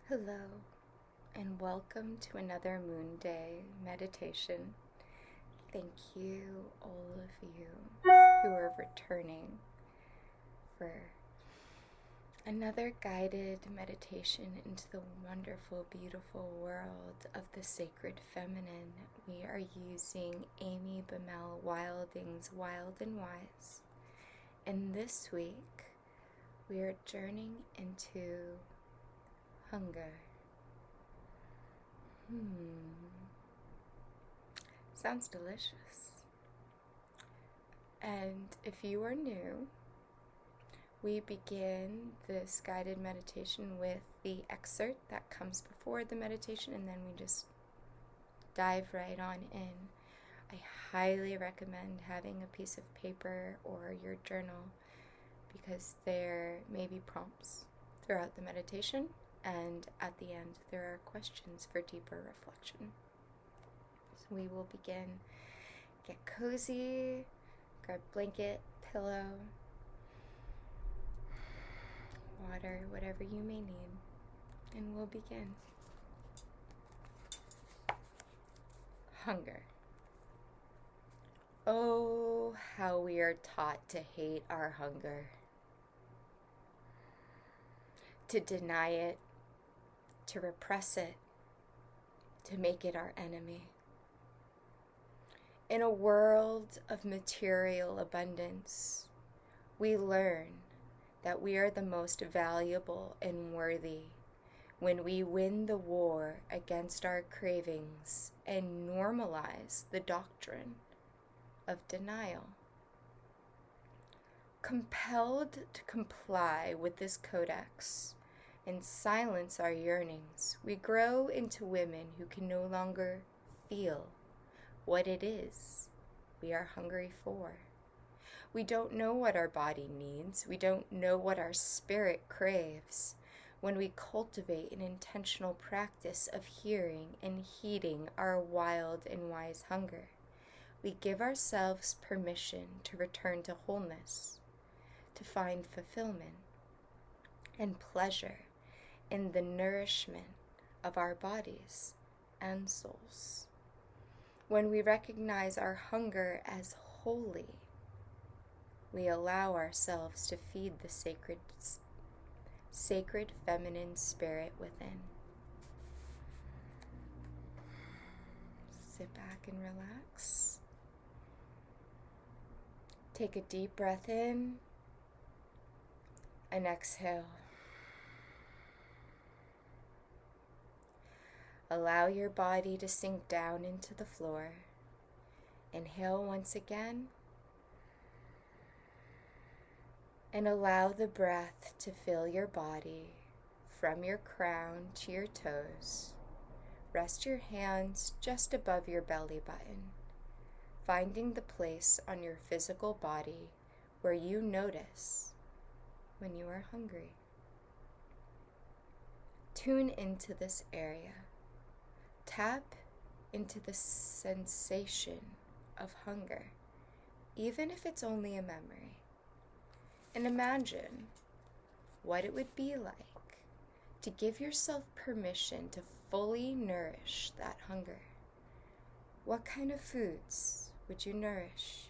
Hello, and welcome to another Moon Day meditation. Thank you, all of you who are returning for another guided meditation into the wonderful, beautiful world of the sacred feminine. We are using Amy Bammel Wilding's Wild and Wise. And this week, we are journeying into hunger. Sounds delicious. And if you are new, we begin this guided meditation with the excerpt that comes before the meditation, and then we just dive right on in. I highly recommend having a piece of paper or your journal because there may be prompts throughout the meditation, and at the end there are questions for deeper reflection. So we will begin. Get cozy, grab blanket, pillow, water, whatever you may need, and we'll begin. Hunger. Oh, how we are taught to hate our hunger, to deny it, to repress it, to make it our enemy. In a world of material abundance, we learn that we are the most valuable and worthy when we win the war against our cravings and normalize the doctrine of denial. Compelled to comply with this codex and silence our yearnings, we grow into women who can no longer feel what it is we are hungry for. We don't know what our body needs. We don't know what our spirit craves. When we cultivate an intentional practice of hearing and heeding our wild and wise hunger, we give ourselves permission to return to wholeness, to find fulfillment and pleasure in the nourishment of our bodies and souls. When we recognize our hunger as holy, we allow ourselves to feed the sacred feminine spirit within. Sit back and relax. Take a deep breath in and exhale. Allow your body to sink down into the floor. Inhale once again. And allow the breath to fill your body from your crown to your toes. Rest your hands just above your belly button, finding the place on your physical body where you notice when you are hungry. Tune into this area. Tap into the sensation of hunger, even if it's only a memory. And imagine what it would be like to give yourself permission to fully nourish that hunger. What kind of foods would you nourish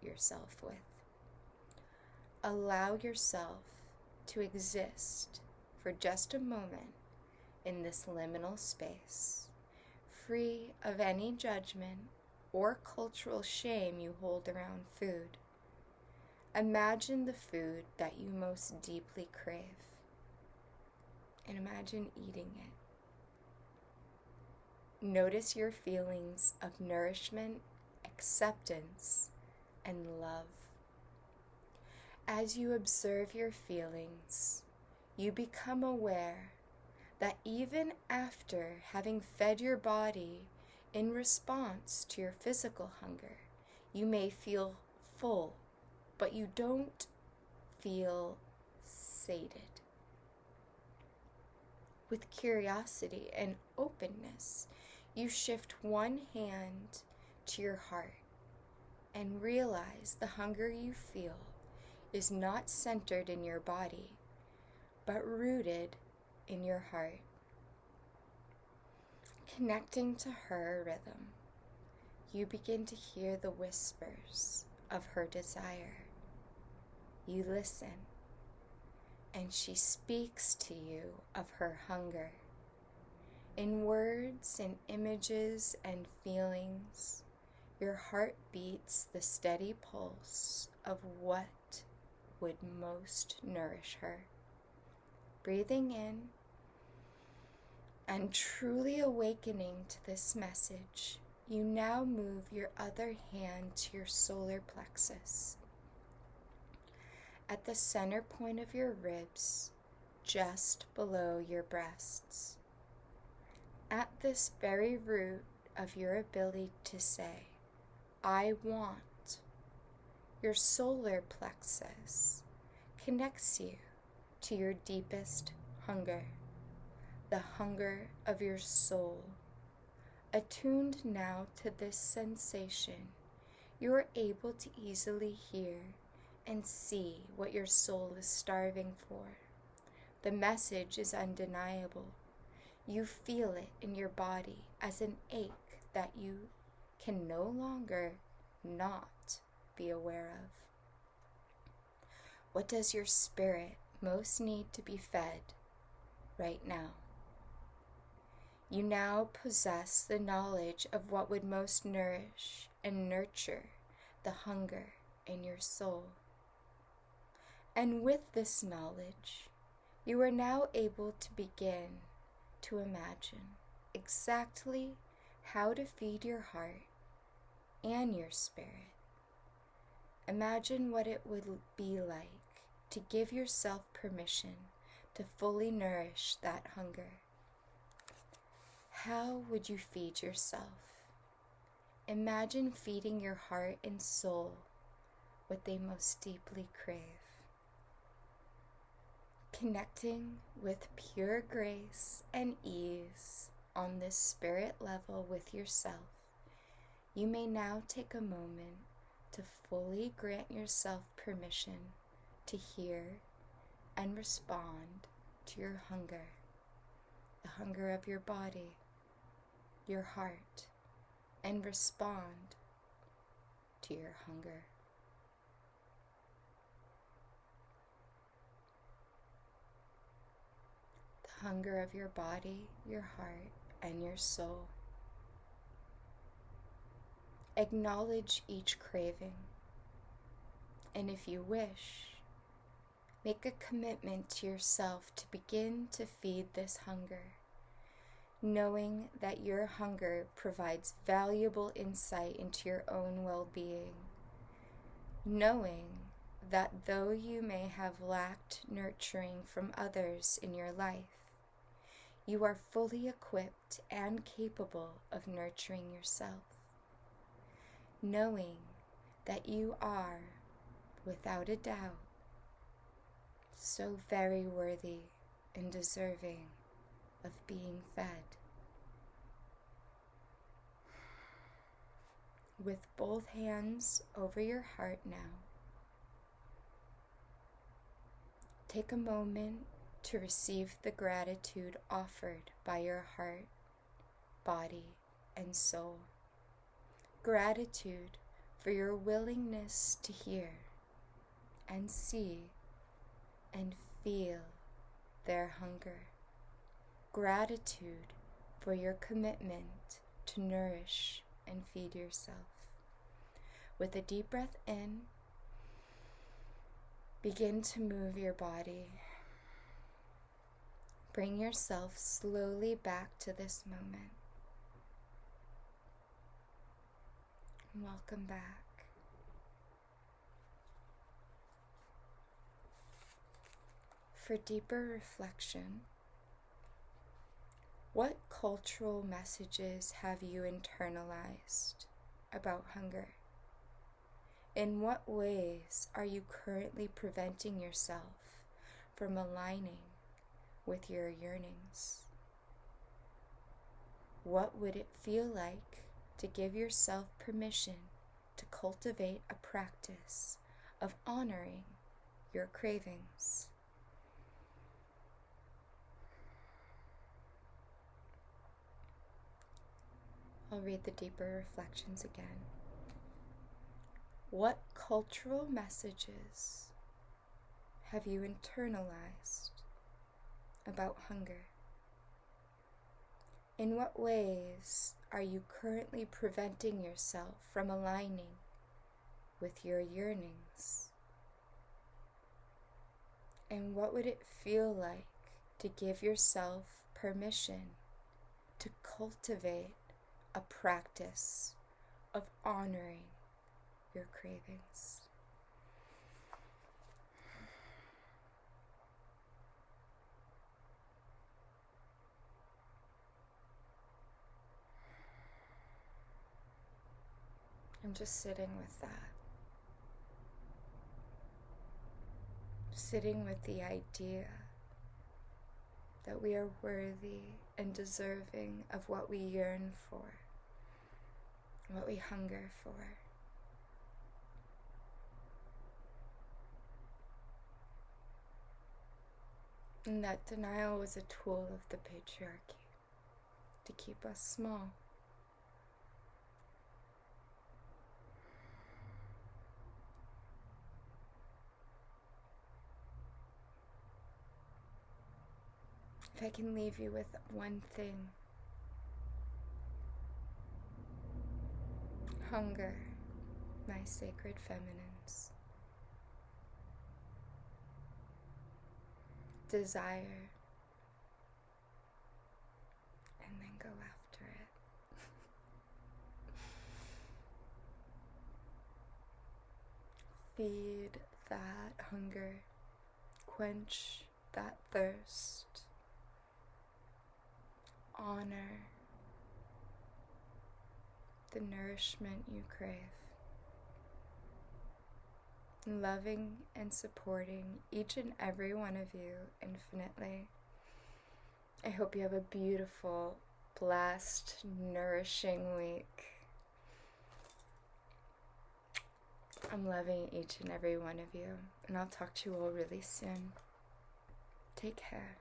yourself with? Allow yourself to exist for just a moment in this liminal space, free of any judgment or cultural shame you hold around food. Imagine the food that you most deeply crave, and imagine eating it. Notice your feelings of nourishment, acceptance, and love. As you observe your feelings, you become aware that even after having fed your body in response to your physical hunger, you may feel full, but you don't feel sated. With curiosity and openness, you shift one hand to your heart and realize the hunger you feel is not centered in your body, but rooted in your heart. Connecting to her rhythm, you begin to hear the whispers of her desire. You listen, and she speaks to you of her hunger. In words and images and feelings, your heart beats the steady pulse of what would most nourish her. Breathing in and truly awakening to this message, you now move your other hand to your solar plexus. At the center point of your ribs, just below your breasts. At this very root of your ability to say, I want, your solar plexus connects you to your deepest hunger, the hunger of your soul. Attuned now to this sensation, you are able to easily hear and see what your soul is starving for. The message is undeniable. You feel it in your body as an ache that you can no longer not be aware of. What does your spirit most need to be fed right now? You now possess the knowledge of what would most nourish and nurture the hunger in your soul. And with this knowledge, you are now able to begin to imagine exactly how to feed your heart and your spirit. Imagine what it would be like to give yourself permission to fully nourish that hunger. How would you feed yourself? Imagine feeding your heart and soul what they most deeply crave. Connecting with pure grace and ease on this spirit level with yourself, you may now take a moment to fully grant yourself permission to hear and respond to your hunger, the hunger of your body, your heart, and respond to your hunger. The hunger of your body, your heart, and your soul. Acknowledge each craving, and if you wish, make a commitment to yourself to begin to feed this hunger, knowing that your hunger provides valuable insight into your own well-being, knowing that though you may have lacked nurturing from others in your life, you are fully equipped and capable of nurturing yourself, knowing that you are, without a doubt, so very worthy and deserving of being fed. With both hands over your heart now, take a moment to receive the gratitude offered by your heart, body, and soul. Gratitude for your willingness to hear and see and feel their hunger. Gratitude for your commitment to nourish and feed yourself. With a deep breath in, begin to move your body. Bring yourself slowly back to this moment. Welcome back. For deeper reflection, what cultural messages have you internalized about hunger? In what ways are you currently preventing yourself from aligning with your yearnings? What would it feel like to give yourself permission to cultivate a practice of honoring your cravings? I'll read the deeper reflections again. What cultural messages have you internalized about hunger? In what ways are you currently preventing yourself from aligning with your yearnings? And what would it feel like to give yourself permission to cultivate a practice of honoring your cravings? I'm just sitting with that. Sitting with the idea that we are worthy and deserving of what we yearn for, what we hunger for. And that denial was a tool of the patriarchy to keep us small. If I can leave you with one thing: hunger, my sacred feminines. Desire, and then go after it. Feed that hunger, quench that thirst, honor the nourishment you crave. Loving and supporting each and every one of you infinitely. I hope you have a beautiful, blessed, nourishing week. I'm loving each and every one of you, and I'll talk to you all really soon. Take care.